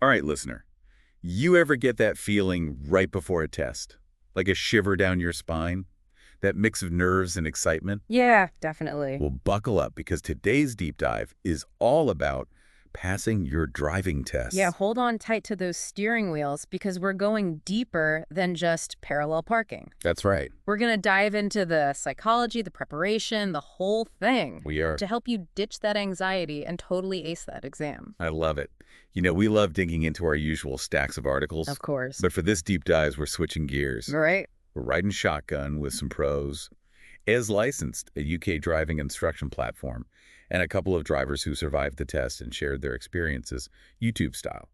All right, listener. You ever get that feeling right before a test? Like a shiver down your spine? That mix of nerves and excitement? Yeah, definitely. Well, buckle up because today's deep dive is all about passing your driving Yeah, tests. hold on tight to those steering wheels because we're going deeper than just parallel parking. That's right. We're going to dive into the psychology, the preparation, the whole thing We are. to help you ditch that anxiety and totally ace that exam. I love it. We love digging into our usual stacks of articles. Of course. But for this deep dive, we're switching gears. Right? We're riding shotgun with some pros. Is licensed, a UK driving instruction platform, and a couple of drivers who survived the test and shared their experiences, YouTube style.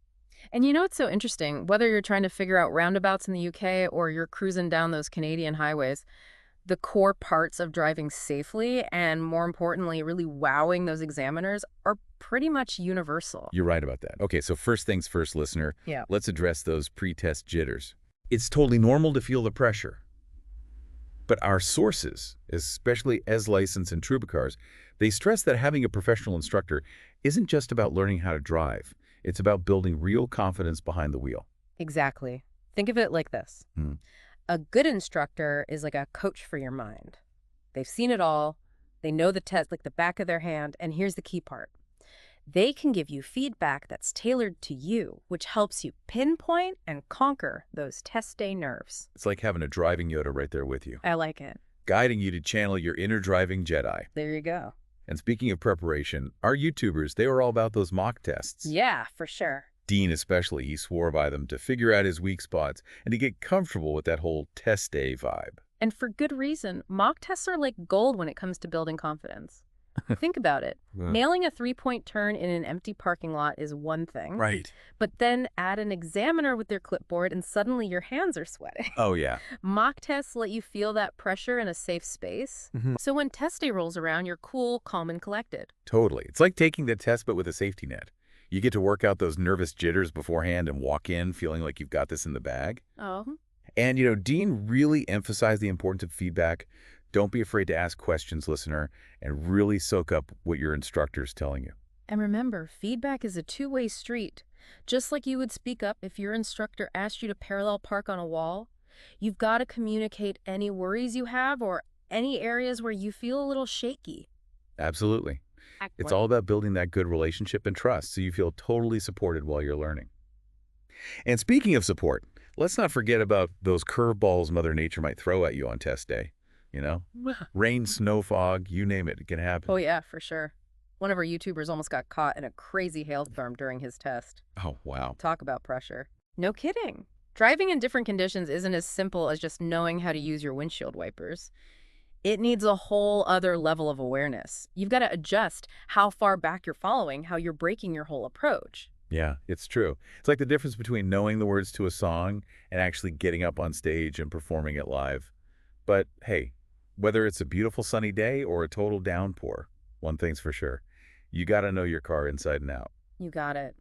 And you know what's so interesting? Whether you're trying to figure out roundabouts in the UK or you're cruising down those Canadian highways, the core parts of driving safely and, more importantly, really wowing those examiners are pretty much universal. You're right about that. Okay, so first things first, listener, Yeah. let's address those pre-test jitters. It's totally normal to feel the pressure. But our sources, especially as licensed and Trubicars, they stress that having a professional instructor isn't just about learning how to drive. It's about building real confidence behind the wheel. Exactly. Think of it like this. Hmm. A good instructor is like a coach for your mind. They've seen it all. They know the test like the back of their hand. And here's the key part. They can give you feedback that's tailored to you, which helps you pinpoint and conquer those test day nerves. It's like having a driving Yoda right there with you, I like it. guiding you to channel your inner driving Jedi. There you go. And speaking of preparation, our YouTubers, they were all about those mock tests. Yeah, for sure. Dean especially, he swore by them to figure out his weak spots and to get comfortable with that whole test day vibe. And for good reason. Mock tests are like gold when it comes to building confidence. Think about it. Yeah. Nailing a three-point turn in an empty parking lot is one thing. Right. But then add an examiner with their clipboard and suddenly your hands are sweating. Oh, yeah. Mock tests let you feel that pressure in a safe space. So when test day rolls around, you're cool, calm, and collected. Totally. It's like taking the test, but with a safety net. You get to work out those nervous jitters beforehand and walk in feeling like you've got this in the bag. Oh. And, Dean really emphasized the importance of feedback. Don't be afraid to ask questions, listener, and really soak up what your instructor's telling you. And remember, feedback is a two-way street. Just like you would speak up if your instructor asked you to parallel park on a wall, you've got to communicate any worries you have or any areas where you feel a little shaky. Absolutely. Act It's like- all about building that good relationship and trust so you feel totally supported while you're learning. And speaking of support, let's not forget about those curveballs Mother Nature might throw at you on test day. Rain, snow, fog, you name it, it can happen. Oh, yeah, for sure. One of our YouTubers almost got caught in a crazy hailstorm during his test. Oh, wow. Talk about pressure. No kidding. Driving in different conditions isn't as simple as just knowing how to use your windshield wipers. It needs a whole other level of awareness. You've got to adjust how far back you're following, how you're breaking your whole approach. Yeah, it's true. It's like the difference between knowing the words to a song and actually getting up on stage and performing it live. But hey, whether it's a beautiful sunny day or a total downpour, one thing's for sure. You got to know your car inside and out. You got it.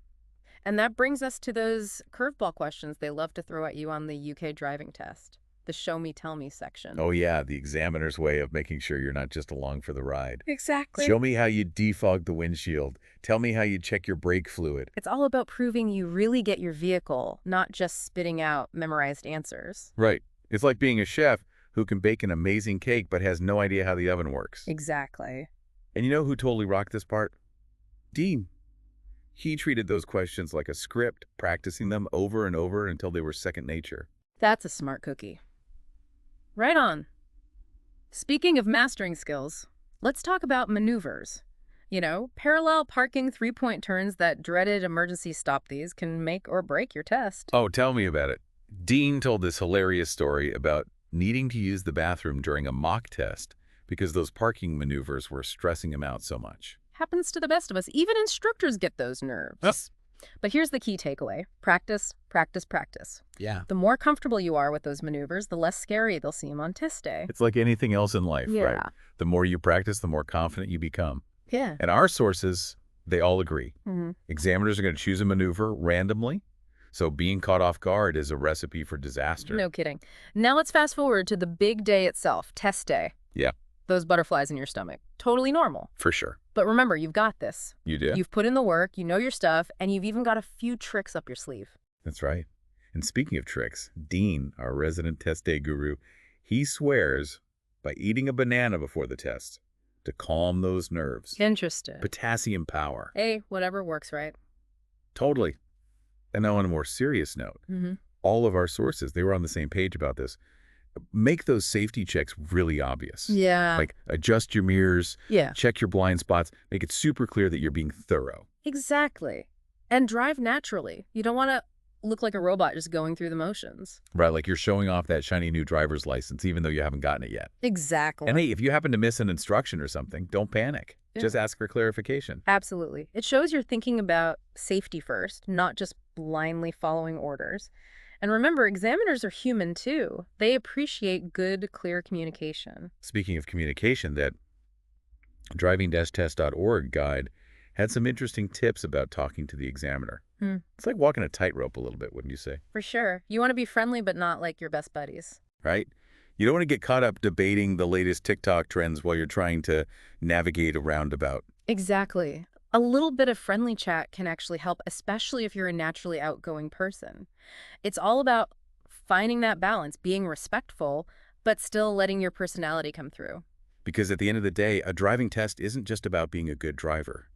And that brings us to those curveball questions they love to throw at you on the UK driving test, the show me, tell me section. Oh yeah, the examiner's way of making sure you're not just along for the ride. Exactly. Show me how you defog the windshield. Tell me how you check your brake fluid. It's all about proving you really get your vehicle, not just spitting out memorized answers. Right. It's like being a chef who can bake an amazing cake but has no idea how the oven works. Exactly. And you know who totally rocked this part? Dean. He treated those questions like a script, practicing them over and over until they were second nature. That's a smart cookie. Right on. Speaking of mastering skills, let's talk about maneuvers. Parallel parking three-point turns, that dreaded emergency stop these, can make or break your test. Oh, tell me about it. Dean told this hilarious story about needing to use the bathroom during a mock test because those parking maneuvers were stressing him out so much. Happens to the best of us. Even instructors get those nerves. Yep. But here's the key takeaway. Practice, practice, practice. Yeah. The more comfortable you are with those maneuvers, the less scary they'll seem on test day. It's like anything else in life, Yeah. right? The more you practice, the more confident you become. Yeah. And our sources, they all agree. Mm-hmm. Examiners are going to choose a maneuver randomly, so being caught off guard is a recipe for disaster. No kidding. Now let's fast forward to the big day itself, test day. Yeah. Those butterflies in your stomach. Totally normal. For sure. But remember, you've got this. You do? You've put in the work, you know your stuff, and you've even got a few tricks up your sleeve. That's right. And speaking of tricks, Dean, our resident test day guru, he swears by eating a banana before the test to calm those nerves. Interesting. Potassium power. Hey, whatever works, right? Totally. And now on a more serious note, all of our sources, they were on the same page about this. Make those safety checks really obvious. Yeah. Like adjust your mirrors, Yeah. check your blind spots, make it super clear that you're being thorough. Exactly. And drive naturally. You don't want to look like a robot just going through the motions. Right, like you're showing off that shiny new driver's license even though you haven't gotten it yet. Exactly. And hey, if you happen to miss an instruction or something, don't panic. Yeah. Just ask for clarification. Absolutely. It shows you're thinking about safety first, not just blindly following orders. And remember, examiners are human too. They appreciate good, clear communication. Speaking of communication, that driving-test.org guide had some interesting tips about talking to the examiner. It's like walking a tightrope a little bit, wouldn't you say? For sure. You want to be friendly, but not like your best buddies. Right? You don't want to get caught up debating the latest TikTok trends while you're trying to navigate a roundabout. Exactly. A little bit of friendly chat can actually help, especially if you're a naturally outgoing person. It's all about finding that balance, being respectful, but still letting your personality come through. Because at the end of the day, a driving test isn't just about being a good driver.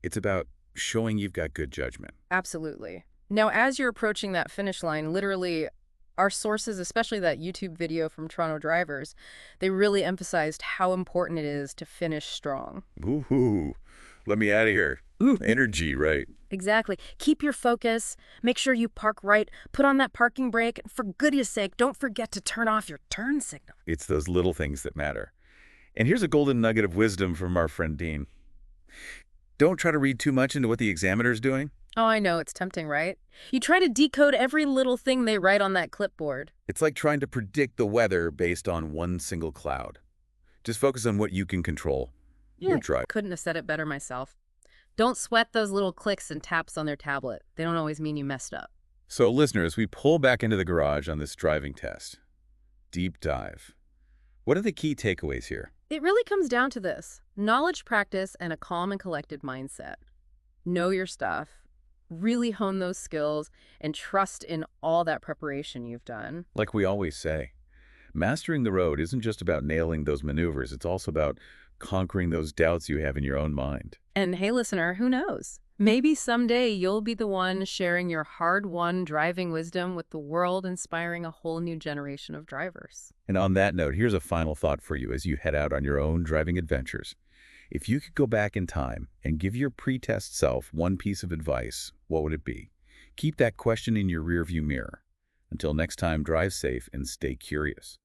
It's about showing you've got good judgment. Absolutely. Now, as you're approaching that finish line, literally, our sources, especially that YouTube video from Toronto drivers, they really emphasized how important it is to finish strong. Woohoo! Let me out of here. Ooh, energy, right? Exactly. Keep your focus. Make sure you park right. Put on that parking brake. And for goodness sake, don't forget to turn off your turn signal. It's those little things that matter. And here's a golden nugget of wisdom from our friend Dean. Don't try to read too much into what the examiner's doing. Oh, I know. It's tempting, right? You try to decode every little thing they write on that clipboard. It's like trying to predict the weather based on one single cloud. Just focus on what you can control. Your drive. Couldn't have said it better myself. Don't sweat those little clicks and taps on their tablet. They don't always mean you messed up. So, listeners, we pull back into the garage on this driving test. Deep dive. What are the key takeaways here? It really comes down to this: knowledge, practice, and a calm and collected mindset. Know your stuff. Really hone those skills and trust in all that preparation you've done. Like we always say, mastering the road isn't just about nailing those maneuvers. It's also about conquering those doubts you have in your own mind. And hey, listener, who knows? Maybe someday you'll be the one sharing your hard-won driving wisdom with the world, inspiring a whole new generation of drivers. And on that note, here's a final thought for you as you head out on your own driving adventures. If you could go back in time and give your pre-test self one piece of advice, what would it be? Keep that question in your rearview mirror. Until next time, drive safe and stay curious.